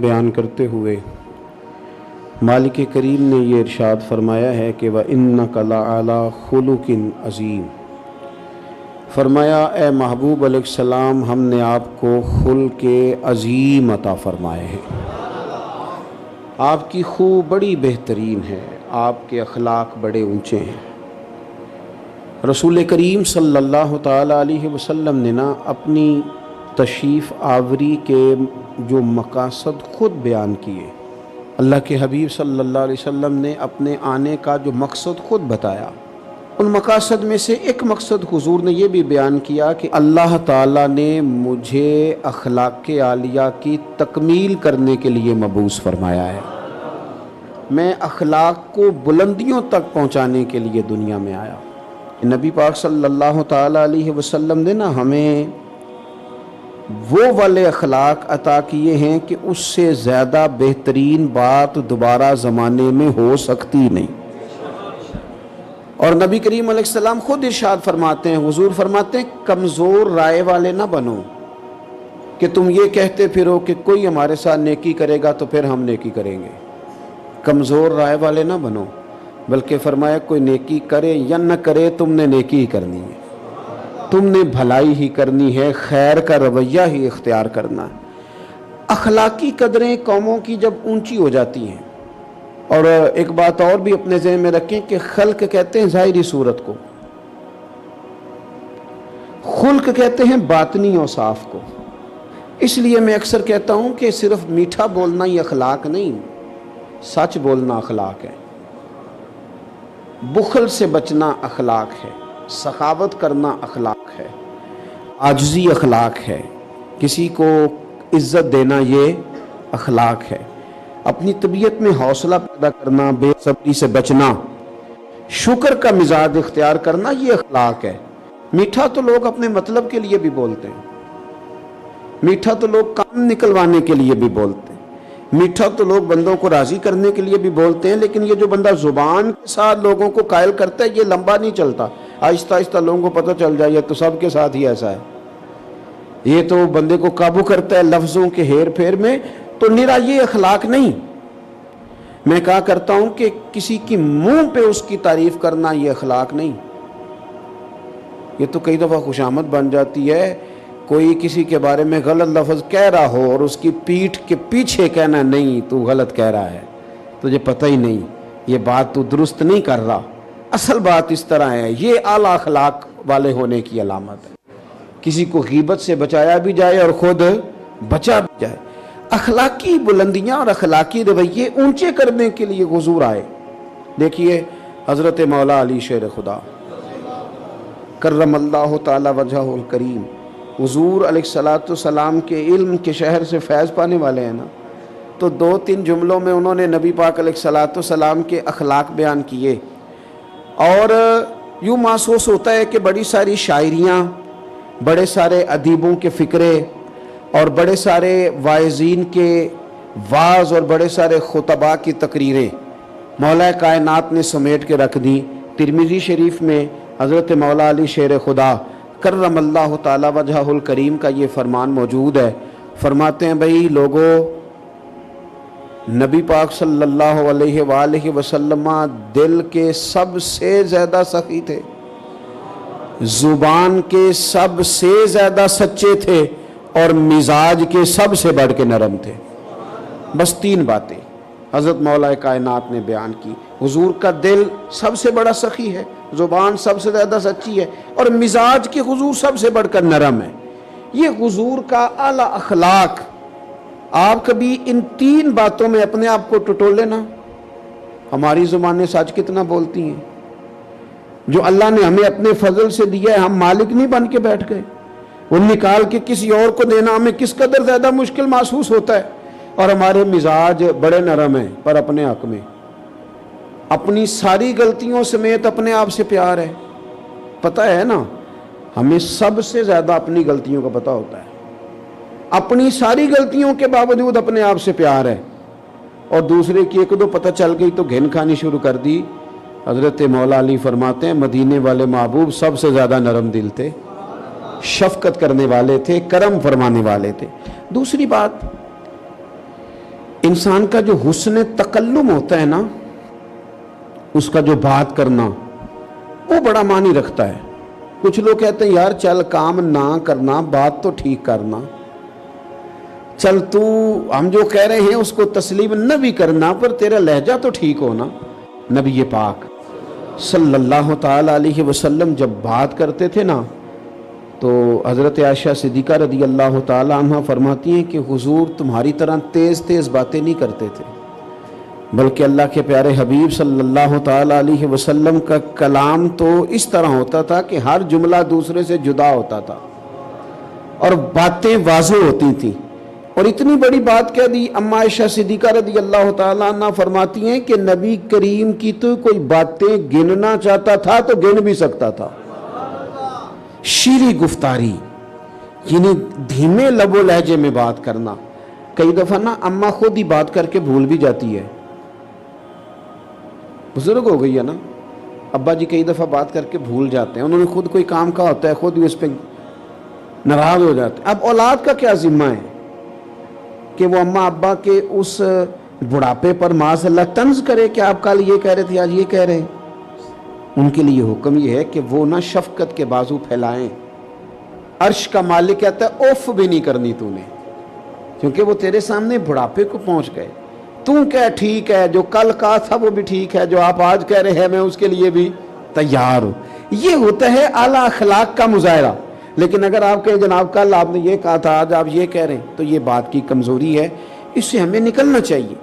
بیان کرتے ہوئے مالک کریم نے یہ ارشاد فرمایا ہے کہ وَإِنَّكَ لَعَلَىٰ خُلُقٍ عَظِيمٍ۔ فرمایا اے محبوب علیہ السلام، ہم نے آپ کو خلق عظیم عطا فرمائے ہیں، آپ کی خو بڑی بہترین ہے، آپ کے اخلاق بڑے اونچے ہیں۔ رسول کریم صلی اللہ تعالیٰ علیہ وسلم نے اپنی تشریف آوری کے جو مقاصد خود بیان کیے، اللہ کے حبیب صلی اللہ علیہ وسلم نے اپنے آنے کا جو مقصد خود بتایا، ان مقاصد میں سے ایک مقصد حضور نے یہ بھی بیان کیا کہ اللہ تعالیٰ نے مجھے اخلاق عالیہ کی تکمیل کرنے کے لیے مبعوث فرمایا ہے، میں اخلاق کو بلندیوں تک پہنچانے کے لیے دنیا میں آیا۔ نبی پاک صلی اللہ تعالیٰ علیہ وسلم نے ہمیں وہ والے اخلاق عطا کیے ہیں کہ اس سے زیادہ بہترین بات دوبارہ زمانے میں ہو سکتی نہیں۔ اور نبی کریم علیہ السلام خود ارشاد فرماتے ہیں، حضور فرماتے ہیں کمزور رائے والے نہ بنو کہ تم یہ کہتے پھرو کہ کوئی ہمارے ساتھ نیکی کرے گا تو پھر ہم نیکی کریں گے۔ کمزور رائے والے نہ بنو، بلکہ فرمایا کوئی نیکی کرے یا نہ کرے تم نے نیکی ہی کرنی ہے، تم نے بھلائی ہی کرنی ہے، خیر کا رویہ ہی اختیار کرنا ہے۔ اخلاقی قدریں قوموں کی جب اونچی ہو جاتی ہیں، اور ایک بات اور بھی اپنے ذہن میں رکھیں کہ خلق کہتے ہیں ظاہری صورت کو، خلق کہتے ہیں باطنی اوصاف کو۔ اس لیے میں اکثر کہتا ہوں کہ صرف میٹھا بولنا ہی اخلاق نہیں، سچ بولنا اخلاق ہے، بخل سے بچنا اخلاق ہے، سخاوت کرنا اخلاق ہے، عاجزی اخلاق ہے، کسی کو عزت دینا یہ اخلاق ہے، اپنی طبیعت میں حوصلہ پیدا کرنا، بے صبری سے بچنا، شکر کا مزاج اختیار کرنا یہ اخلاق ہے۔ میٹھا تو لوگ اپنے مطلب کے لیے بھی بولتے ہیں، میٹھا تو لوگ کام نکلوانے کے لیے بھی بولتے ہیں، میٹھا تو لوگ بندوں کو راضی کرنے کے لیے بھی بولتے ہیں، لیکن یہ جو بندہ زبان کے ساتھ لوگوں کو قائل کرتا ہے یہ لمبا نہیں چلتا، آہستہ آہستہ لوگوں کو پتہ چل جائے یہ تو سب کے ساتھ ہی ایسا ہے، یہ تو بندے کو قابو کرتا ہے لفظوں کے ہیر پھیر میں، تو نرا یہ اخلاق نہیں۔ میں کہا کرتا ہوں کہ کسی کی منہ پہ اس کی تعریف کرنا یہ اخلاق نہیں، یہ تو کئی دفعہ خوشامد بن جاتی ہے، کوئی کسی کے بارے میں غلط لفظ کہہ رہا ہو اور اس کی پیٹھ کے پیچھے کہنا نہیں تو غلط کہہ رہا ہے، تجھے پتہ ہی نہیں، یہ بات تو درست نہیں کر رہا، اصل بات اس طرح ہے، یہ اعلیٰ اخلاق والے ہونے کی علامت ہے۔ کسی کو غیبت سے بچایا بھی جائے اور خود بچا بھی جائے۔ اخلاقی بلندیاں اور اخلاقی رویے اونچے کرنے کے لیے حضور آئے۔ دیکھیے حضرت مولا علی شیر خدا کرم اللہ تعالی وجہہ الکریم، حضور علیہ السلام کے علم کے شہر سے فیض پانے والے ہیں تو دو تین جملوں میں انہوں نے نبی پاک علیہ السلام کے اخلاق بیان کیے، اور یوں محسوس ہوتا ہے کہ بڑی ساری شاعریاں، بڑے سارے ادیبوں کے فکرے اور بڑے سارے واعظین کے واعظ اور بڑے سارے خطباء کی تقریریں مولا کائنات نے سمیٹ کے رکھ دی۔ ترمذی شریف میں حضرت مولا علی شیر خدا کرم اللہ تعالی وجہہ الکریم کا یہ فرمان موجود ہے، فرماتے ہیں بھئی لوگو، نبی پاک صلی اللہ علیہ وآلہ وسلم دل کے سب سے زیادہ سخی تھے، زبان کے سب سے زیادہ سچے تھے، اور مزاج کے سب سے بڑھ کے نرم تھے۔ بس تین باتیں حضرت مولا کائنات نے بیان کی۔ حضور کا دل سب سے بڑا سخی ہے، زبان سب سے زیادہ سچی ہے، اور مزاج کے حضور سب سے بڑھ کر نرم ہے۔ یہ حضور کا اعلیٰ اخلاق۔ آپ کبھی ان تین باتوں میں اپنے آپ کو ٹٹول لینا، ہماری زبانیں سچ کتنا بولتی ہیں، جو اللہ نے ہمیں اپنے فضل سے دیا ہے، ہم مالک نہیں بن کے بیٹھ گئے، وہ نکال کے کسی اور کو دینا ہمیں کس قدر زیادہ مشکل محسوس ہوتا ہے، اور ہمارے مزاج بڑے نرم ہیں، پر اپنے حق میں اپنی ساری غلطیوں سمیت اپنے آپ سے پیار ہے۔ پتہ ہے نا، ہمیں سب سے زیادہ اپنی غلطیوں کا پتہ ہوتا ہے، اپنی ساری غلطیوں کے باوجود اپنے آپ سے پیار ہے، اور دوسرے کی ایک دو پتہ چل گئی تو گھن کھانی شروع کر دی۔ حضرت مولا علی فرماتے ہیں مدینے والے محبوب سب سے زیادہ نرم دل تھے، شفقت کرنے والے تھے، کرم فرمانے والے تھے۔ دوسری بات، انسان کا جو حسن تکلم ہوتا ہے نا، اس کا جو بات کرنا، وہ بڑا معنی رکھتا ہے۔ کچھ لوگ کہتے ہیں یار چل کام نہ کرنا، بات تو ٹھیک کرنا، چل تو ہم جو کہہ رہے ہیں اس کو تسلیم نہ بھی کرنا، پر تیرا لہجہ تو ٹھیک ہونا۔ نبی پاک صلی اللہ تعالی علیہ وسلم جب بات کرتے تھے نا، تو حضرت عائشہ صدیقہ رضی اللہ تعالی عنہ فرماتی ہیں کہ حضور تمہاری طرح تیز تیز باتیں نہیں کرتے تھے، بلکہ اللہ کے پیارے حبیب صلی اللہ تعالی علیہ وسلم کا کلام تو اس طرح ہوتا تھا کہ ہر جملہ دوسرے سے جدا ہوتا تھا اور باتیں واضح ہوتی تھیں۔ اور اتنی بڑی بات کہہ دی، اما عائشہ صدیقہ رضی اللہ تعالیٰ عنہ فرماتی ہیں کہ نبی کریم کی تو کوئی باتیں گننا چاہتا تھا تو گن بھی سکتا تھا۔ شیریں گفتاری یعنی دھیمے لب و لہجے میں بات کرنا۔ کئی دفعہ نا اما خود ہی بات کر کے بھول بھی جاتی ہے، بزرگ ہو گئی ہے نا، ابا جی کئی دفعہ بات کر کے بھول جاتے ہیں، انہوں نے خود کوئی کام کہا ہوتا ہے، خود ہی اس پہ ناراض ہو جاتے ہیں۔ اب اولاد کا کیا ذمہ ہے کہ وہ اماں ابا کے اس بڑھاپے پر معاذ اللہ طنز کرے کہ آپ کل یہ کہہ رہے تھے آج یہ کہہ رہے ہیں۔ ان کے لیے حکم یہ ہے کہ وہ نہ شفقت کے بازو پھیلائیں۔ عرش کا مالک کہتا ہے اوف بھی نہیں کرنی تو نے، کیونکہ وہ تیرے سامنے بڑھاپے کو پہنچ گئے۔ تو کہہ ٹھیک ہے، جو کل کہا تھا وہ بھی ٹھیک ہے، جو آپ آج کہہ رہے ہیں میں اس کے لیے بھی تیار ہوں۔ یہ ہوتا ہے اعلیٰ اخلاق کا مظاہرہ۔ لیکن اگر آپ کہیں جناب کل آپ نے یہ کہا تھا آج آپ یہ کہہ رہے ہیں، تو یہ بات کی کمزوری ہے، اس سے ہمیں نکلنا چاہیے۔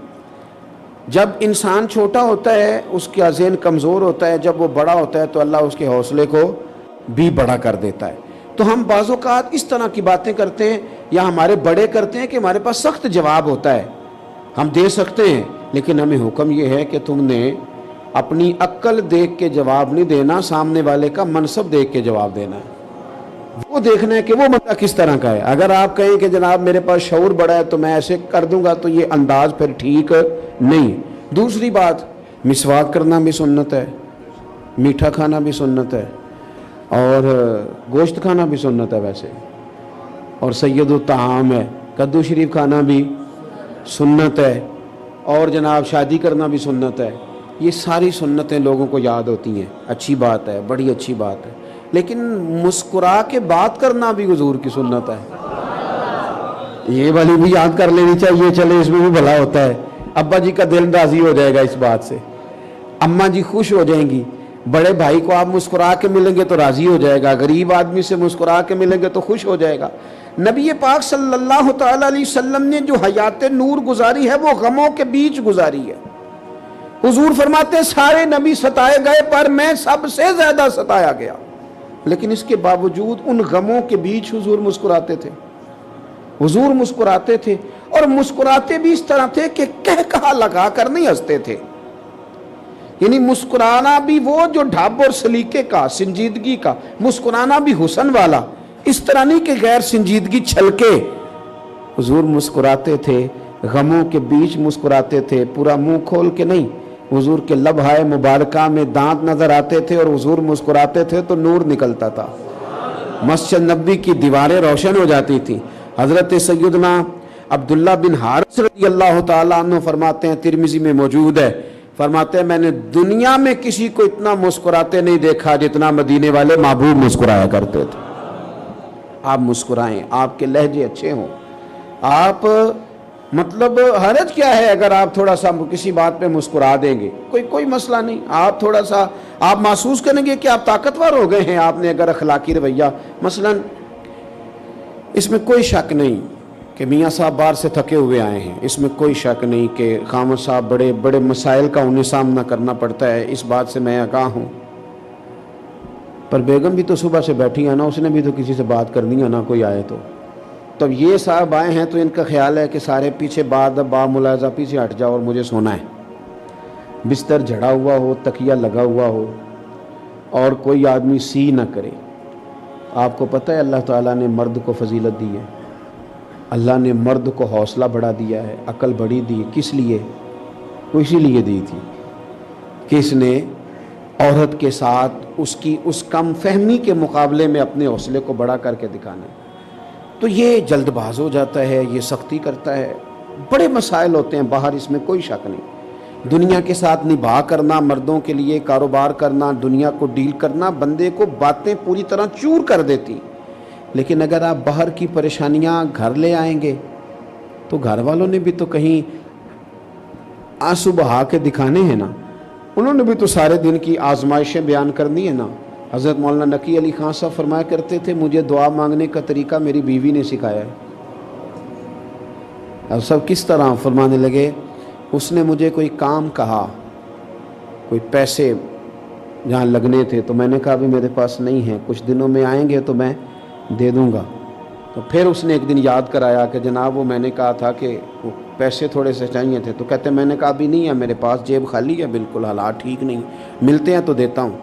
جب انسان چھوٹا ہوتا ہے اس کا ذہن کمزور ہوتا ہے، جب وہ بڑا ہوتا ہے تو اللہ اس کے حوصلے کو بھی بڑا کر دیتا ہے۔ تو ہم بعض اوقات اس طرح کی باتیں کرتے ہیں یا ہمارے بڑے کرتے ہیں کہ ہمارے پاس سخت جواب ہوتا ہے، ہم دے سکتے ہیں، لیکن ہمیں حکم یہ ہے کہ تم نے اپنی عقل دیکھ کے جواب نہیں دینا، سامنے والے کا منصب دیکھ کے جواب دینا ہے۔ وہ دیکھنا ہے کہ وہ بندہ کس طرح کا ہے۔ اگر آپ کہیں کہ جناب میرے پاس شعور بڑا ہے تو میں ایسے کر دوں گا، تو یہ انداز پھر ٹھیک نہیں۔ دوسری بات، مسواک کرنا بھی سنت ہے، میٹھا کھانا بھی سنت ہے، اور گوشت کھانا بھی سنت ہے ویسے، اور سید الطعام ہے، کدو شریف کھانا بھی سنت ہے، اور جناب شادی کرنا بھی سنت ہے۔ یہ ساری سنتیں لوگوں کو یاد ہوتی ہیں، اچھی بات ہے، بڑی اچھی بات ہے، لیکن مسکرا کے بات کرنا بھی حضور کی سنت ہے۔ یہ والی بھی یاد کر لینی چاہیے، چلے اس میں بھی بھلا ہوتا ہے، ابا جی کا دل راضی ہو جائے گا اس بات سے، اماں جی خوش ہو جائیں گی، بڑے بھائی کو آپ مسکرا کے ملیں گے تو راضی ہو جائے گا، غریب آدمی سے مسکرا کے ملیں گے تو خوش ہو جائے گا۔ نبی پاک صلی اللہ تعالی علیہ وسلم نے جو حیات نور گزاری ہے وہ غموں کے بیچ گزاری ہے۔ حضور فرماتے ہیں سارے نبی ستائے گئے پر میں سب سے زیادہ ستایا گیا، لیکن اس کے باوجود ان غموں کے بیچ حضور مسکراتے تھے۔ حضور مسکراتے تھے، اور مسکراتے بھی اس طرح تھے کہ کہہ کہا لگا کر نہیں ہنستے تھے۔ یعنی مسکرانا بھی وہ جو ڈھب اور سلیقے کا، سنجیدگی کا، مسکرانا بھی حسن والا، اس طرح نہیں کہ غیر سنجیدگی چھلکے۔ حضور مسکراتے تھے، غموں کے بیچ مسکراتے تھے، پورا منہ کھول کے نہیں۔ حضور کے لبہائے مبارکہ میں دانت نظر آتے تھے، اور حضور مسکراتے تھے تو نور نکلتا تھا، مسجد نبوی کی دیواریں روشن ہو جاتی تھیں۔ حضرت سیدنا عبداللہ بن حارث رضی اللہ تعالیٰ عنہ فرماتے ہیں، ترمذی میں موجود ہے، فرماتے ہیں میں نے دنیا میں کسی کو اتنا مسکراتے نہیں دیکھا جتنا مدینے والے محبوب مسکرایا کرتے تھے۔ آپ مسکرائیں، آپ کے لہجے اچھے ہوں، آپ مطلب حرج کیا ہے اگر آپ تھوڑا سا کسی بات پہ مسکرا دیں گے، کوئی مسئلہ نہیں۔ آپ تھوڑا سا آپ محسوس کریں گے کہ آپ طاقتور ہو گئے ہیں، آپ نے اگر اخلاقی رویہ مثلا، اس میں کوئی شک نہیں کہ میاں صاحب باہر سے تھکے ہوئے آئے ہیں، اس میں کوئی شک نہیں کہ خامد صاحب بڑے بڑے مسائل کا انہیں سامنا کرنا پڑتا ہے، اس بات سے میں آگاہ ہوں، پر بیگم بھی تو صبح سے بیٹھی ہے نا، اس نے بھی تو کسی سے بات کرنی ہے نا، کوئی آئے تو تب یہ صاحب آئے ہیں تو ان کا خیال ہے کہ سارے پیچھے با ملاحظہ پیچھے ہٹ جاؤ اور مجھے سونا ہے، بستر جھڑا ہوا ہو، تکیہ لگا ہوا ہو، اور کوئی آدمی سی نہ کرے۔ آپ کو پتہ ہے اللہ تعالیٰ نے مرد کو فضیلت دی ہے، اللہ نے مرد کو حوصلہ بڑھا دیا ہے، عقل بڑی دی، کس لیے؟ وہ اسی لیے دی تھی کہ اس نے عورت کے ساتھ اس کی اس کم فہمی کے مقابلے میں اپنے حوصلے کو بڑا کر کے دکھانا ہے۔ تو یہ جلد باز ہو جاتا ہے، یہ سختی کرتا ہے، بڑے مسائل ہوتے ہیں باہر، اس میں کوئی شک نہیں۔ دنیا کے ساتھ نبھا کرنا، مردوں کے لیے کاروبار کرنا، دنیا کو ڈیل کرنا، بندے کو باتیں پوری طرح چور کر دیتی، لیکن اگر آپ باہر کی پریشانیاں گھر لے آئیں گے تو گھر والوں نے بھی تو کہیں آنسو بہا کے دکھانے ہیں نا، انہوں نے بھی تو سارے دن کی آزمائشیں بیان کرنی ہے نا۔ حضرت مولانا نقی علی خان صاحب فرمایا کرتے تھے، مجھے دعا مانگنے کا طریقہ میری بیوی نے سکھایا ہے۔ اب سب کس طرح فرمانے لگے، اس نے مجھے کوئی کام کہا، کوئی پیسے جہاں لگنے تھے، تو میں نے کہا بھی میرے پاس نہیں ہیں، کچھ دنوں میں آئیں گے تو میں دے دوں گا۔ تو پھر اس نے ایک دن یاد کرایا کہ جناب وہ میں نے کہا تھا کہ وہ پیسے تھوڑے سے چاہیے تھے، تو کہتے میں نے کہا بھی نہیں ہے میرے پاس، جیب خالی ہے، بالکل حالات ٹھیک نہیں، ملتے ہیں تو دیتا ہوں۔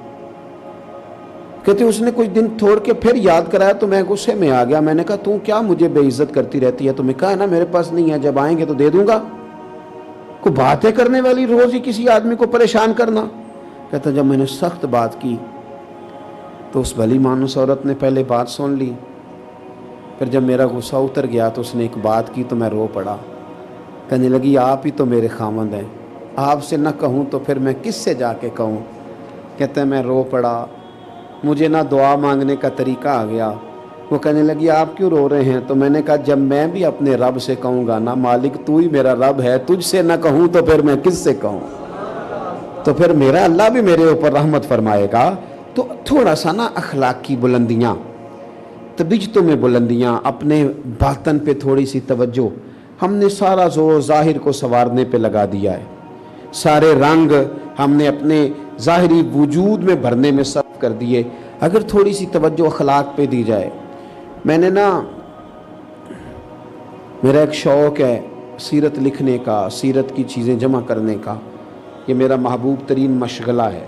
کہتے اس نے کچھ دن چھوڑ کے پھر یاد کرایا تو میں غصے میں آ گیا، میں نے کہا تو کیا مجھے بے عزت کرتی رہتی ہے، تمہیں کہا نا میرے پاس نہیں ہے، جب آئیں گے تو دے دوں گا۔ کوئی باتیں کرنے والی روز ہی کسی آدمی کو پریشان کرنا۔ کہتا جب میں نے سخت بات کی تو اس بھلی مانوس عورت نے پہلے بات سن لی، پھر جب میرا غصہ اتر گیا تو اس نے ایک بات کی تو میں رو پڑا، کہنے لگی آپ ہی تو میرے خامند ہیں، آپ سے نہ کہوں تو پھر میں کس سے جا کے کہوں۔ کہتے ہیں میں رو پڑا، مجھے نہ دعا مانگنے کا طریقہ آ گیا۔ وہ کہنے لگی آپ کیوں رو رہے ہیں؟ تو میں نے کہا جب میں بھی اپنے رب سے کہوں گا نا مالک تو ہی میرا رب ہے، تجھ سے نہ کہوں تو پھر میں کس سے کہوں، تو پھر میرا اللہ بھی میرے اوپر رحمت فرمائے گا۔ تو تھوڑا سا نا اخلاق کی بلندیاں، طبیعتوں میں بلندیاں، اپنے باطن پہ تھوڑی سی توجہ۔ ہم نے سارا زور ظاہر کو سنوارنے پہ لگا دیا ہے، سارے رنگ ہم نے اپنے ظاہری وجود میں بھرنے میں صرف کر دیے۔ اگر تھوڑی سی توجہ اخلاق پہ دی جائے، میں نے نا میرا ایک شوق ہے سیرت لکھنے کا، سیرت کی چیزیں جمع کرنے کا، یہ میرا محبوب ترین مشغلہ ہے۔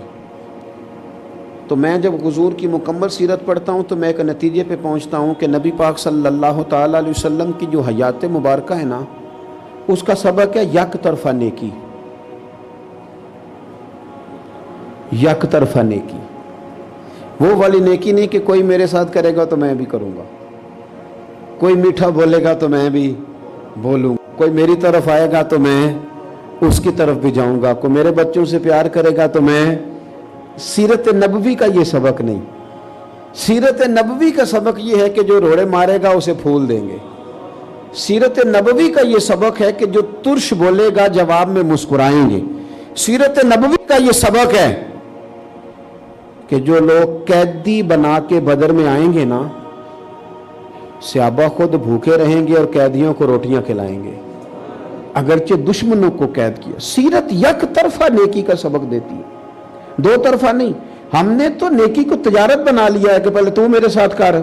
تو میں جب حضور کی مکمل سیرت پڑھتا ہوں تو میں ایک نتیجے پہ پہنچتا ہوں کہ نبی پاک صلی اللہ تعالیٰ علیہ وسلم کی جو حیات مبارکہ ہے نا، اس کا سبق ہے یک طرفہ نیکی، یک طرفہ نیکی۔ وہ والی نیکی نہیں کہ کوئی میرے ساتھ کرے گا تو میں بھی کروں گا، کوئی میٹھا بولے گا تو میں بھی بولوں گا، کوئی میری طرف آئے گا تو میں اس کی طرف بھی جاؤں گا، کوئی میرے بچوں سے پیار کرے گا تو میں۔ سیرت نبوی کا یہ سبق نہیں، سیرت نبوی کا سبق یہ ہے کہ جو روڑے مارے گا اسے پھول دیں گے۔ سیرت نبوی کا یہ سبق ہے کہ جو ترش بولے گا جواب میں مسکرائیں گے۔ سیرت نبوی کا یہ سبق ہے کہ جو لوگ قیدی بنا کے بدر میں آئیں گے نا، صحابہ خود بھوکے رہیں گے اور قیدیوں کو روٹیاں کھلائیں گے، اگرچہ دشمنوں کو قید کیا۔ سیرت یک طرفہ نیکی کا سبق دیتی ہے، دو طرفہ نہیں۔ ہم نے تو نیکی کو تجارت بنا لیا ہے کہ پہلے تو میرے ساتھ کر،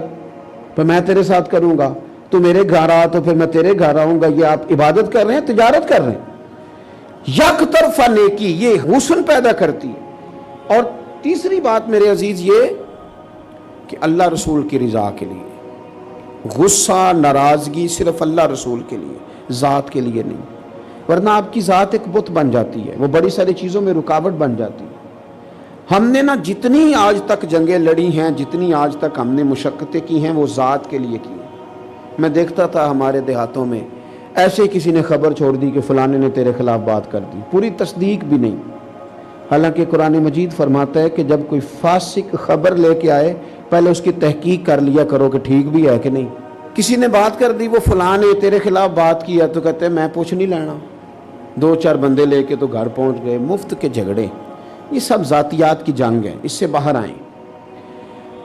پھر میں تیرے ساتھ کروں گا، تو میرے گھر آ تو پھر میں تیرے گھر آؤں گا۔ یہ آپ عبادت کر رہے ہیں، تجارت کر رہے ہیں۔ یک طرفہ نیکی یہ حسن پیدا کرتی ہے۔ اور تیسری بات میرے عزیز یہ کہ اللہ رسول کی رضا کے لیے، غصہ ناراضگی صرف اللہ رسول کے لیے، ذات کے لیے نہیں، ورنہ آپ کی ذات ایک بت بن جاتی ہے، وہ بڑی ساری چیزوں میں رکاوٹ بن جاتی ہے۔ ہم نے نا جتنی آج تک جنگیں لڑی ہیں، جتنی آج تک ہم نے مشقتیں کی ہیں، وہ ذات کے لیے کی ہیں۔ میں دیکھتا تھا ہمارے دیہاتوں میں ایسے کسی نے خبر چھوڑ دی کہ فلانے نے تیرے خلاف بات کر دی، پوری تصدیق بھی نہیں، حالانکہ قرآن مجید فرماتا ہے کہ جب کوئی فاسق خبر لے کے آئے پہلے اس کی تحقیق کر لیا کرو کہ ٹھیک بھی ہے کہ نہیں۔ کسی نے بات کر دی وہ فلاں نے تیرے خلاف بات کی ہے، تو کہتے ہیں میں پوچھ نہیں لینا، دو چار بندے لے کے تو گھر پہنچ گئے۔ مفت کے جھگڑے، یہ سب ذاتیات کی جنگ ہے، اس سے باہر آئیں۔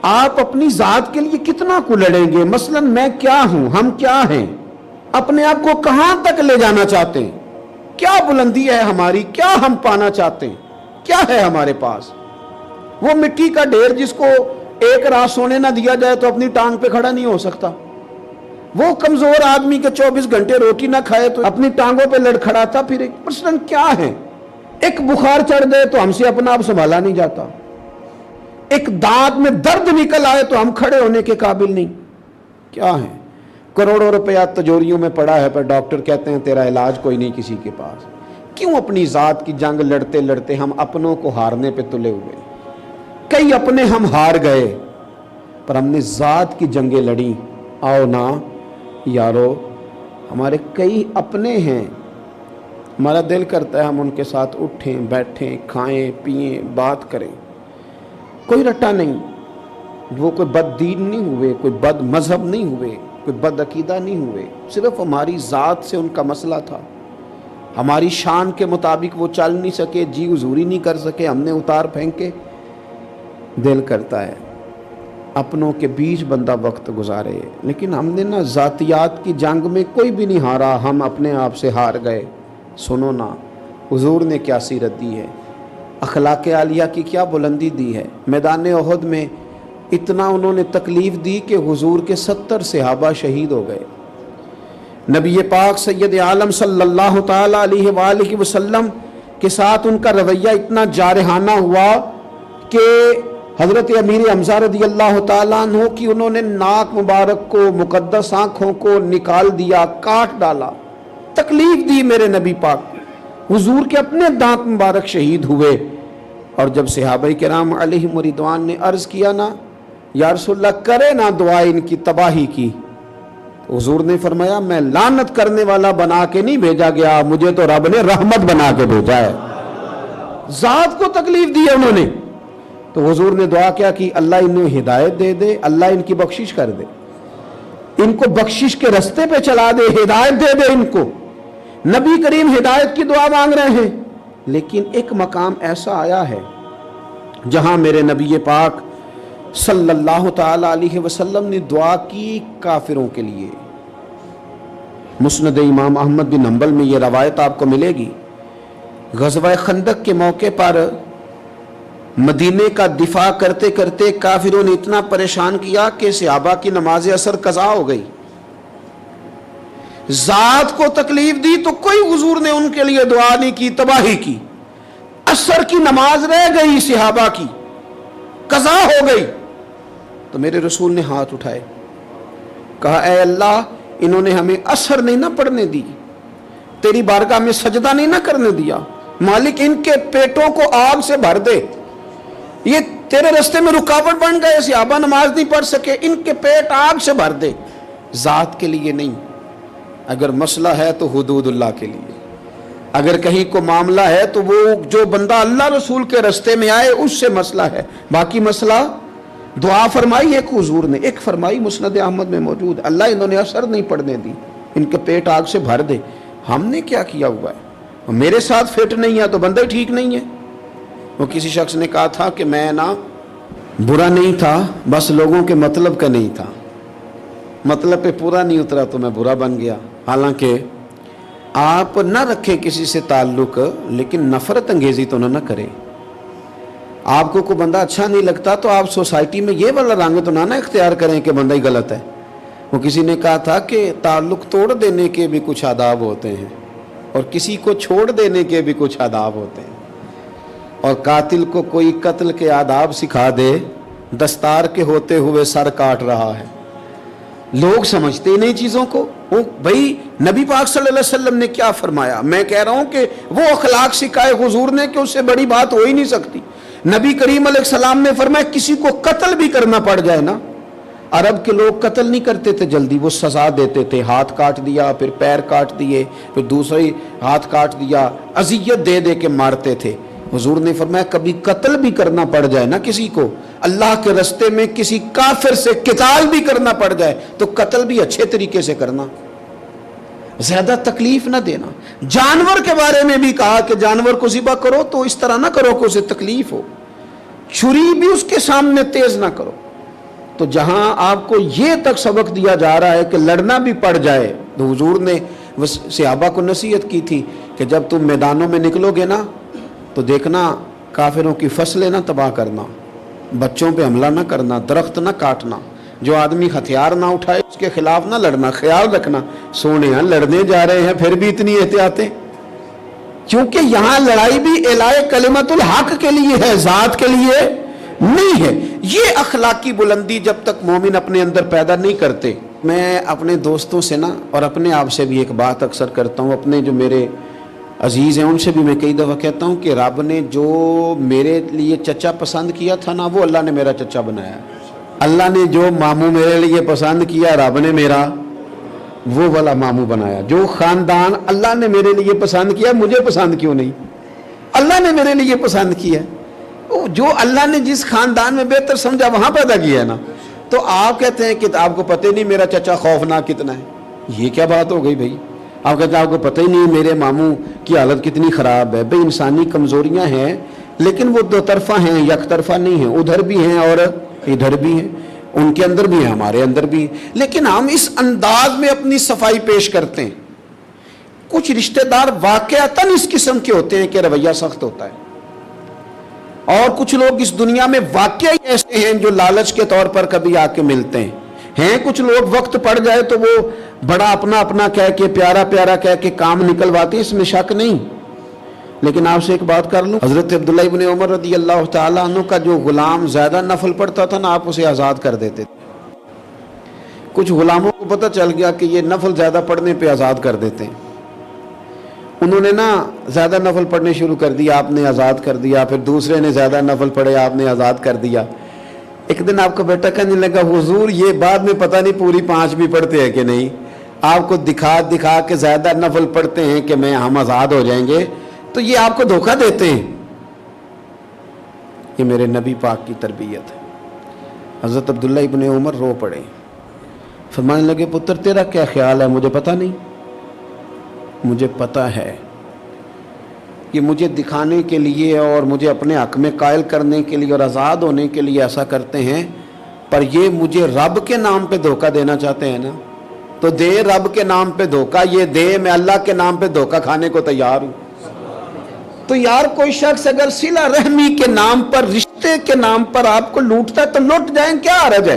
آپ اپنی ذات کے لیے کتنا کو لڑیں گے؟ مثلا میں کیا ہوں، ہم کیا ہیں، اپنے آپ کو کہاں تک لے جانا چاہتے ہیں، کیا بلندی ہے ہماری، کیا ہم پانا چاہتے ہیں، کیا ہے ہمارے پاس؟ وہ مٹی کا ڈھیر جس کو ایک رات سونے نہ دیا جائے تو اپنی ٹانگ پہ کھڑا نہیں ہو سکتا، وہ کمزور آدمی کے 24 گھنٹے روٹی نہ کھائے تو اپنی ٹانگوں پہ لڑکھڑاتا پھر مثلا کیا ہے؟ ایک بخار چڑھ گئے تو ہم سے اپنا آپ سنبھالا نہیں جاتا، ایک دانت میں درد نکل آئے تو ہم کھڑے ہونے کے قابل نہیں، کیا ہے؟ کروڑوں روپیہ تجوریوں میں پڑا ہے پر ڈاکٹر کہتے ہیں تیرا علاج کوئی نہیں کسی کے پاس۔ کیوں اپنی ذات کی جنگ لڑتے لڑتے ہم اپنوں کو ہارنے پہ تلے ہوئے؟ کئی اپنے ہم ہار گئے پر ہم نے ذات کی جنگیں لڑیں۔ آؤ نا یارو، ہمارے کئی اپنے ہیں، ہمارا دل کرتا ہے ہم ان کے ساتھ اٹھیں بیٹھیں کھائیں پئیں بات کریں، کوئی رٹا نہیں، وہ کوئی بد دین نہیں ہوئے، کوئی بد مذہب نہیں ہوئے، کوئی بد عقیدہ نہیں ہوئے، صرف ہماری ذات سے ان کا مسئلہ تھا، ہماری شان کے مطابق وہ چل نہیں سکے، جی حضوری نہیں کر سکے، ہم نے اتار پھینکے۔ دل کرتا ہے اپنوں کے بیچ بندہ وقت گزارے، لیکن ہم نے نا ذاتیات کی جنگ میں کوئی بھی نہیں ہارا، ہم اپنے آپ سے ہار گئے۔ سنو نا حضور نے کیا سیرت دی ہے، اخلاق عالیہ کی کیا بلندی دی ہے۔ میدان احد میں اتنا انہوں نے تکلیف دی کہ حضور کے 70 صحابہ شہید ہو گئے۔ نبی پاک سید عالم صلی اللہ تعالی علیہ وآلہ وسلم کے ساتھ ان کا رویہ اتنا جارحانہ ہوا کہ حضرت امیر حمزہ رضی اللہ تعالیٰ عنہ کی انہوں نے ناک مبارک کو، مقدس آنکھوں کو نکال دیا، کاٹ ڈالا، تکلیف دی میرے نبی پاک کو۔ حضور کے اپنے دانت مبارک شہید ہوئے، اور جب صحابہ کرام علیہم رضوان نے عرض کیا نا یا رسول اللہ کرے نا دعا ان کی تباہی کی، تو حضور نے فرمایا میں لعنت کرنے والا بنا کے نہیں بھیجا گیا، مجھے تو رب نے رحمت بنا کے بھیجا ہے۔ ذات کو تکلیف دی ہے انہوں نے، تو حضور نے دعا کیا کہ اللہ انہیں ہدایت دے دے، اللہ ان کی بخشش کر دے، ان کو بخشش کے رستے پہ چلا دے، ہدایت دے دے ان کو۔ نبی کریم ہدایت کی دعا مانگ رہے ہیں، لیکن ایک مقام ایسا آیا ہے جہاں میرے نبی پاک صلی اللہ تعالی علیہ وسلم نے دعا کی کافروں کے لیے۔ مسند امام احمد بن حنبل میں یہ روایت آپ کو ملے گی، غزوہ خندق کے موقع پر مدینے کا دفاع کرتے کرتے کافروں نے اتنا پریشان کیا کہ صحابہ کی نماز عصر قضا ہو گئی، ذات کو تکلیف دی تو کوئی حضور نے ان کے لیے دعا نہیں کی، تباہی کی۔ عصر کی نماز رہ گئی صحابہ کی، قضا ہو گئی، تو میرے رسول نے ہاتھ اٹھائے، کہا اے اللہ انہوں نے ہمیں عصر نہیں نہ پڑھنے دی، تیری بارگاہ میں سجدہ نہیں نہ کرنے دیا، مالک ان کے پیٹوں کو آگ سے بھر دے، یہ تیرے رستے میں رکاوٹ بن گئے، صحابہ نماز نہیں پڑھ سکے، ان کے پیٹ آگ سے بھر دے۔ ذات کے لیے نہیں، اگر مسئلہ ہے تو حدود اللہ کے لیے، اگر کہیں کو معاملہ ہے تو وہ جو بندہ اللہ رسول کے رستے میں آئے اس سے مسئلہ ہے، باقی مسئلہ دعا فرمائی ایک حضور نے، ایک فرمائی مسند احمد میں موجود، اللہ انہوں نے اثر نہیں پڑنے دی، ان کے پیٹ آگ سے بھر دے۔ ہم نے کیا کیا ہوا ہے؟ میرے ساتھ فٹ نہیں ہے تو بندہ ہی ٹھیک نہیں ہے۔ وہ کسی شخص نے کہا تھا کہ میں نا برا نہیں تھا، بس لوگوں کے مطلب کا نہیں تھا، مطلب پہ پورا نہیں اترا تو میں برا بن گیا۔ حالانکہ آپ نہ رکھیں کسی سے تعلق، لیکن نفرت انگیزی تو نہ کریں۔ آپ کو کوئی بندہ اچھا نہیں لگتا تو آپ سوسائٹی میں یہ والا رنگ تو نہ اختیار کریں کہ بندہ ہی غلط ہے۔ وہ کسی نے کہا تھا کہ تعلق توڑ دینے کے بھی کچھ آداب ہوتے ہیں، اور کسی کو چھوڑ دینے کے بھی کچھ آداب ہوتے ہیں، اور قاتل کو کوئی قتل کے آداب سکھا دے، دستار کے ہوتے ہوئے سر کاٹ رہا ہے۔ لوگ سمجھتے ہی نہیں چیزوں کو۔ وہ بھائی نبی پاک صلی اللہ علیہ وسلم نے کیا فرمایا؟ میں کہہ رہا ہوں کہ وہ اخلاق سکھائے حضور نے کہ اس سے بڑی بات ہو ہی نہیں سکتی۔ نبی کریم علیہ السلام نے فرمایا کسی کو قتل بھی کرنا پڑ جائے نا، عرب کے لوگ قتل نہیں کرتے تھے جلدی، وہ سزا دیتے تھے، ہاتھ کاٹ دیا، پھر پیر کاٹ دیے، پھر دوسری ہاتھ کاٹ دیا، اذیت دے دے کے مارتے تھے۔ حضور نے فرمایا کبھی قتل بھی کرنا پڑ جائے نا کسی کو، اللہ کے رستے میں کسی کافر سے قتال بھی کرنا پڑ جائے تو قتل بھی اچھے طریقے سے کرنا، زیادہ تکلیف نہ دینا۔ جانور کے بارے میں بھی کہا کہ جانور کو ذبح کرو تو اس طرح نہ کرو کہ اسے تکلیف ہو، چھری بھی اس کے سامنے تیز نہ کرو۔ تو جہاں آپ کو یہ تک سبق دیا جا رہا ہے کہ لڑنا بھی پڑ جائے، تو حضور نے صحابہ کو نصیحت کی تھی کہ جب تم میدانوں میں نکلو گے نا تو دیکھنا کافروں کی فصلیں نہ تباہ کرنا، بچوں پہ حملہ نہ کرنا، درخت نہ کاٹنا، جو آدمی ہتھیار نہ اٹھائے اس کے خلاف نہ لڑنا، خیال رکھنا۔ سونے ہاں لڑنے جا رہے ہیں پھر بھی اتنی احتیاطیں، کیونکہ یہاں لڑائی بھی اعلاء کلمت الحق کے لیے ہے، ذات کے لیے نہیں ہے۔ یہ اخلاقی بلندی جب تک مومن اپنے اندر پیدا نہیں کرتے۔ میں اپنے دوستوں سے نا اور اپنے آپ سے بھی ایک بات اکثر کرتا ہوں، اپنے جو میرے عزیز ہیں ان سے بھی میں کئی دفعہ کہتا ہوں کہ رب نے جو میرے لیے چچا پسند کیا تھا نا وہ اللہ نے میرا چچا بنایا۔ اللہ نے جو ماموں میرے لیے پسند کیا رب نے میرا وہ والا ماموں بنایا جو خاندان اللہ نے میرے لیے پسند کیا، مجھے پسند کیوں نہیں؟ اللہ نے میرے لیے پسند کیا، جو اللہ نے جس خاندان میں بہتر سمجھا وہاں پیدا کیا ہے نا۔ تو آپ کہتے ہیں کہ آپ کو پتہ ہی نہیں میرا چچا خوفناک کتنا ہے، یہ کیا بات ہو گئی بھائی؟ آپ کہتے ہیں آپ کو پتہ ہی نہیں میرے ماموں کی حالت کتنی خراب ہے۔ بھئی انسانی کمزوریاں ہیں لیکن وہ دو طرفہ ہیں، یک طرفہ نہیں ہیں، ادھر بھی ہیں اور ادھر بھی ہیں، ان کے اندر بھی ہیں ہمارے اندر بھی ہیں، لیکن ہم اس انداز میں اپنی صفائی پیش کرتے ہیں۔ کچھ رشتہ دار واقعتاً اس قسم کے ہوتے ہیں کہ رویہ سخت ہوتا ہے، اور کچھ لوگ اس دنیا میں واقعی ایسے ہیں جو لالچ کے طور پر کبھی آ کے ملتے ہیں۔ کچھ لوگ وقت پڑ جائے تو وہ بڑا اپنا اپنا کہہ کے پیارا پیارا کہہ کے کام نکلواتے ہیں، اس میں شک نہیں۔ لیکن آپ سے ایک بات کر لوں، حضرت عبداللہ ابن عمر رضی اللہ تعالیٰ عنہ کا جو غلام زیادہ نفل پڑھتا تھا نا، آپ اسے آزاد کر دیتے تھے۔ کچھ غلاموں کو پتہ چل گیا کہ یہ نفل زیادہ پڑھنے پہ آزاد کر دیتے ہیں، انہوں نے نا زیادہ نفل پڑھنے شروع کر دیا، آپ نے آزاد کر دیا، پھر دوسرے نے زیادہ نفل پڑھے، آپ نے آزاد کر دیا۔ ایک دن آپ کا بیٹا کہنے لگا حضور یہ بعد میں پتہ نہیں پوری 5 بھی پڑھتے ہیں کہ نہیں، آپ کو دکھا دکھا کے زیادہ نفل پڑھتے ہیں کہ ہم آزاد ہو جائیں گے، تو یہ آپ کو دھوکہ دیتے ہیں۔ یہ میرے نبی پاک کی تربیت ہے۔ حضرت عبداللہ ابن عمر رو پڑے، فرمانے لگے پتر تیرا کیا خیال ہے؟ مجھے پتہ نہیں، مجھے پتہ ہے کہ مجھے دکھانے کے لیے اور مجھے اپنے حق میں قائل کرنے کے لیے اور آزاد ہونے کے لیے ایسا کرتے ہیں، پر یہ مجھے رب کے نام پہ دھوکہ دینا چاہتے ہیں نا، تو دے رب کے نام پہ دھوکہ، یہ دے، میں اللہ کے نام پہ دھوکہ کھانے کو تیار ہوں۔ تو یار کوئی شخص اگر صلہ رحمی کے نام پر، رشتے کے نام پر آپ کو لوٹتا ہے تو لوٹ جائیں، کیا حرج ہے؟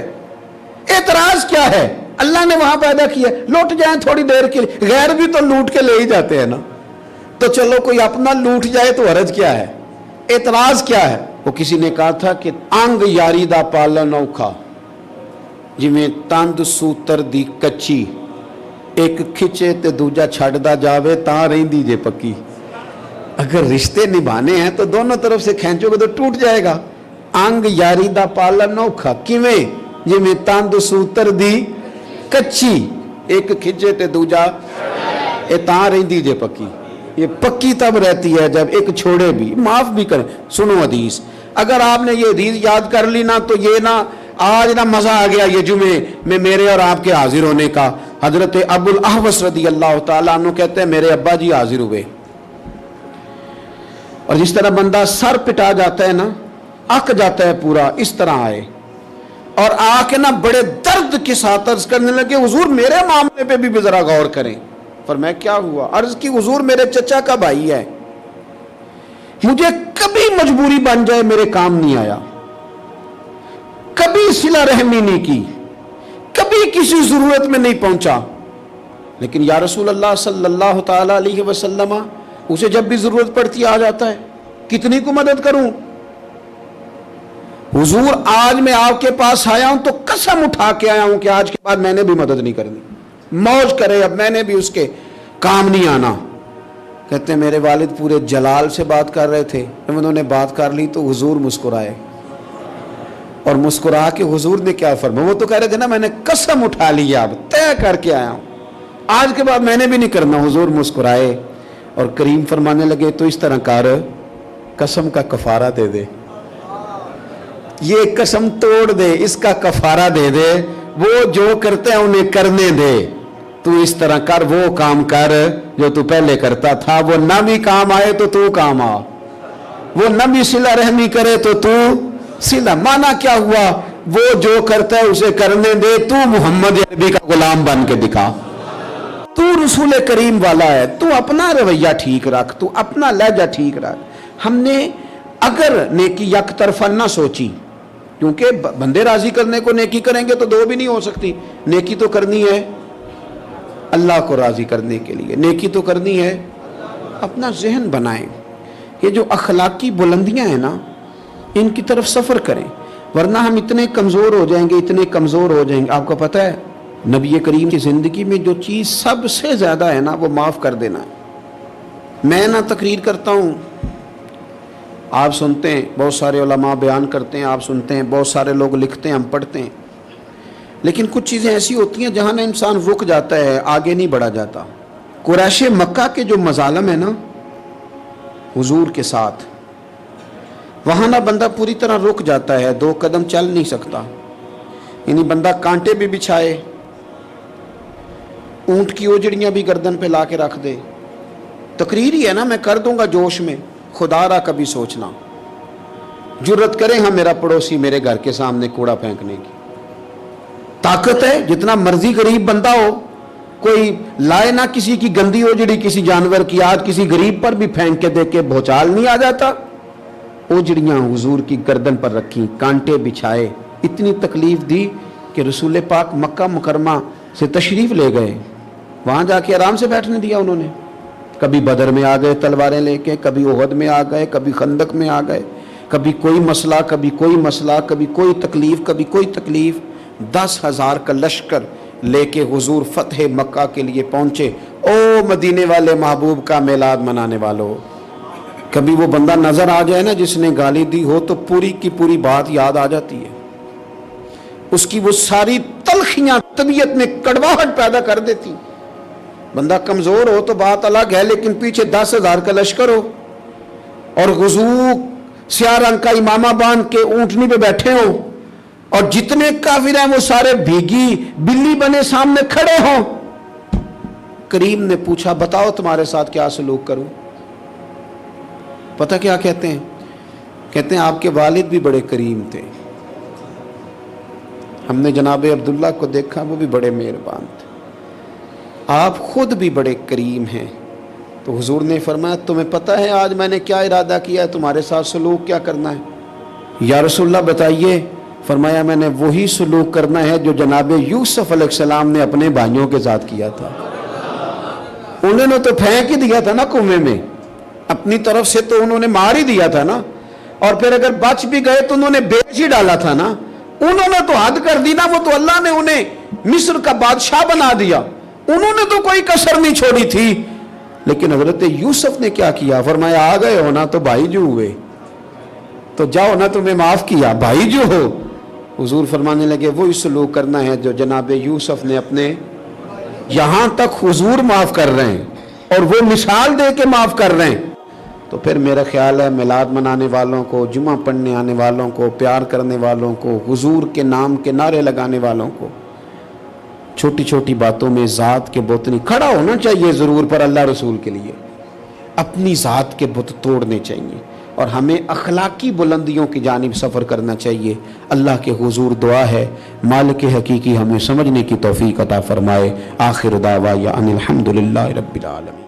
اعتراض کیا ہے؟ اللہ نے وہاں پیدا کیا، لوٹ جائیں تھوڑی دیر کے لیے، غیر بھی تو لوٹ کے لے ہی جاتے ہیں نا، تو چلو کوئی اپنا لوٹ جائے تو حرج کیا ہے؟ اعتراض کیا ہے؟ وہ کسی نے کہا تھا کہ انگ یاری دا پالن اوکھا جویں تند سوتر دی کچی، ایک کھچے تے دوجا چھڑدا جاوے تاں رہندی جے پکی۔ اگر رشتے نبھانے ہیں تو دونوں طرف سے کھینچو گے تو ٹوٹ جائے گا۔ انگ یاری دا پالن اوکھا کیویں؟ جویں تند سوتر دی کچی، ایک کھچے تے دوجا اے تاں رہندی جے پکی۔ یہ پکی تب رہتی ہے جب ایک چھوڑے بھی، معاف بھی کریں۔ سنو حدیث، اگر آپ نے یہ حدیث یاد کر لی نا تو یہ نا آج نا مزہ آ گیا یہ جمعے میں میرے اور آپ کے حاضر ہونے کا۔ حضرت ابو الاحوص رضی اللہ تعالیٰ عنہ کہتے ہیں میرے ابا جی حاضر ہوئے، اور جس طرح بندہ سر پٹا جاتا ہے نا، اک جاتا ہے پورا، اس طرح آئے اور آ کے نا بڑے درد کے ساتھ عرض کرنے لگے حضور میرے معاملے پہ بھی ذرا غور کریں۔ فرمایا کیا ہوا؟ عرض کی حضور میرے چچا کا بھائی ہے، مجھے کبھی مجبوری بن جائے میرے کام نہیں آیا، کبھی صلہ رحمی نہیں کی، کبھی کسی ضرورت میں نہیں پہنچا، لیکن یا رسول اللہ صلی اللہ تعالی علیہ وسلم اسے جب بھی ضرورت پڑتی آ جاتا ہے، کتنی کو مدد کروں؟ حضور آج میں آپ کے پاس آیا ہوں تو قسم اٹھا کے آیا ہوں کہ آج کے بعد میں نے بھی مدد نہیں کرنی، موج کرے اب میں نے بھی اس کے کام نہیں آنا۔ کہتے ہیں میرے والد پورے جلال سے بات کر رہے تھے، جب انہوں نے بات کر لی تو حضور مسکرائے، اور مسکرا کے حضور نے کیا فرمایا؟ وہ تو کہہ رہے تھے نا میں نے قسم اٹھا لی، اب طے کر کے آیا ہوں، آج کے بعد میں نے بھی نہیں کرنا۔ حضور مسکرائے اور کریم فرمانے لگے تو اس طرح کر، قسم کا کفارہ دے دے، یہ قسم توڑ دے، اس کا کفارہ دے دے، وہ جو کرتے ہیں انہیں کرنے دے، تو اس طرح کر، وہ کام کر جو تو پہلے کرتا تھا، وہ نہ بھی کام آئے تو تو کام آ، وہ نہ بھی صلہ رحمی کرے تو تو صلہ۔ مانا کیا ہوا؟ وہ جو کرتا ہے اسے کرنے دے، تو محمد عربی کا غلام بن کے دکھا، تو رسول کریم والا ہے، تو اپنا رویہ ٹھیک رکھ، تو اپنا لہجہ ٹھیک رکھ۔ ہم نے اگر نیکی یک طرفہ نہ سوچی، کیونکہ بندے راضی کرنے کو نیکی کریں گے تو دو بھی نہیں ہو سکتی، نیکی تو کرنی ہے اللہ کو راضی کرنے کے لیے، نیکی تو کرنی ہے، اپنا ذہن بنائیں، یہ جو اخلاقی بلندیاں ہیں نا ان کی طرف سفر کریں، ورنہ ہم اتنے کمزور ہو جائیں گے، اتنے کمزور ہو جائیں گے۔ آپ کو پتہ ہے نبی کریم کی زندگی میں جو چیز سب سے زیادہ ہے نا وہ معاف کر دینا ہے۔ میں نہ تقریر کرتا ہوں، آپ سنتے ہیں، بہت سارے علماء بیان کرتے ہیں، آپ سنتے ہیں، بہت سارے لوگ لکھتے ہیں، ہم پڑھتے ہیں، لیکن کچھ چیزیں ایسی ہوتی ہیں جہاں نہ انسان رک جاتا ہے، آگے نہیں بڑھا جاتا۔ قریش مکہ کے جو مظالم ہیں نا حضور کے ساتھ، وہاں نہ بندہ پوری طرح رک جاتا ہے، 2 قدم چل نہیں سکتا، یعنی بندہ کانٹے بھی بچھائے، اونٹ کی اوجڑیاں بھی گردن پہ لا کے رکھ دے، تقریر ہی ہے نا، میں کر دوں گا جوش میں، خدا را کبھی سوچنا، جرت کرے ہاں میرا پڑوسی میرے گھر کے سامنے کوڑا پھینکنے کی، طاقت ہے، جتنا مرضی غریب بندہ ہو، کوئی لائے نہ کسی کی گندی اوجڑی کسی جانور کی، آج کسی غریب پر بھی پھینک کے دیکھ کے بھوچال نہیں آ جاتا۔ اوجڑیاں حضور کی گردن پر رکھی، کانٹے بچھائے، اتنی تکلیف دی کہ رسول پاک مکہ مکرمہ سے تشریف لے گئے، وہاں جا کے آرام سے بیٹھنے دیا انہوں نے۔ کبھی بدر میں آ گئے تلواریں لے کے، کبھی احد میں آ گئے، کبھی خندق میں آ گئے، کبھی کوئی مسئلہ کبھی کوئی مسئلہ، کبھی کوئی تکلیف کبھی کوئی تکلیف، 10,000 کا لشکر لے کے حضور فتح مکہ کے لیے پہنچے۔ او مدینے والے محبوب کا میلاد منانے والوں، کبھی وہ بندہ نظر آ جائے نا جس نے گالی دی ہو تو پوری کی پوری بات یاد آ جاتی ہے، اس کی وہ ساری تلخیاں طبیعت میں کڑواہٹ پیدا کر دیتی۔ بندہ کمزور ہو تو بات الگ ہے، لیکن پیچھے 10,000 کا لشکر ہو اور حضور سیاہ رنگ کا امامہ باندھ کے اونٹنی پہ بیٹھے ہوں اور جتنے کافر ہیں وہ سارے بھیگی بلی بنے سامنے کھڑے ہوں۔ کریم نے پوچھا بتاؤ تمہارے ساتھ کیا سلوک کروں؟ پتہ کیا کہتے ہیں؟ کہتے ہیں آپ کے والد بھی بڑے کریم تھے، ہم نے جناب عبداللہ کو دیکھا وہ بھی بڑے مہربان تھے، آپ خود بھی بڑے کریم ہیں۔ تو حضور نے فرمایا تمہیں پتہ ہے آج میں نے کیا ارادہ کیا ہے، تمہارے ساتھ سلوک کیا کرنا ہے؟ یا رسول اللہ بتائیے۔ فرمایا میں نے وہی سلوک کرنا ہے جو جناب یوسف علیہ السلام نے اپنے بھائیوں کے ساتھ کیا تھا، انہوں نے تو پھینک ہی دیا تھا نا کنویں میں، اپنی طرف سے تو انہوں نے مار ہی دیا تھا نا، اور پھر اگر بچ بھی گئے تو انہوں نے بیچ ہی ڈالا تھا نا، انہوں نے تو حد کر دی نا، وہ تو اللہ نے انہیں مصر کا بادشاہ بنا دیا، انہوں نے تو کوئی کسر نہیں چھوڑی تھی۔ لیکن حضرت یوسف نے کیا کیا؟ فرمایا آ گئے ہو نا تو بھائی جو ہوئے تو جاؤ نا، تمہیں معاف کیا، بھائی جو ہو۔ حضور فرمانے لگے وہی سلوک کرنا ہے جو جناب یوسف نے اپنے، یہاں تک حضور معاف کر رہے ہیں اور وہ مثال دے کے معاف کر رہے ہیں، تو پھر میرا خیال ہے میلاد منانے والوں کو، جمعہ پڑھنے آنے والوں کو، پیار کرنے والوں کو، حضور کے نام کے نعرے لگانے والوں کو، چھوٹی چھوٹی باتوں میں ذات کے بت نہیں، کھڑا ہونا چاہیے ضرور پر اللہ رسول کے لیے، اپنی ذات کے بت توڑنے چاہیے، اور ہمیں اخلاقی بلندیوں کی جانب سفر کرنا چاہیے۔ اللہ کے حضور دعا ہے مالک حقیقی ہمیں سمجھنے کی توفیق عطا فرمائے۔ آخر دعوانا ان الحمدللہ رب العالمین۔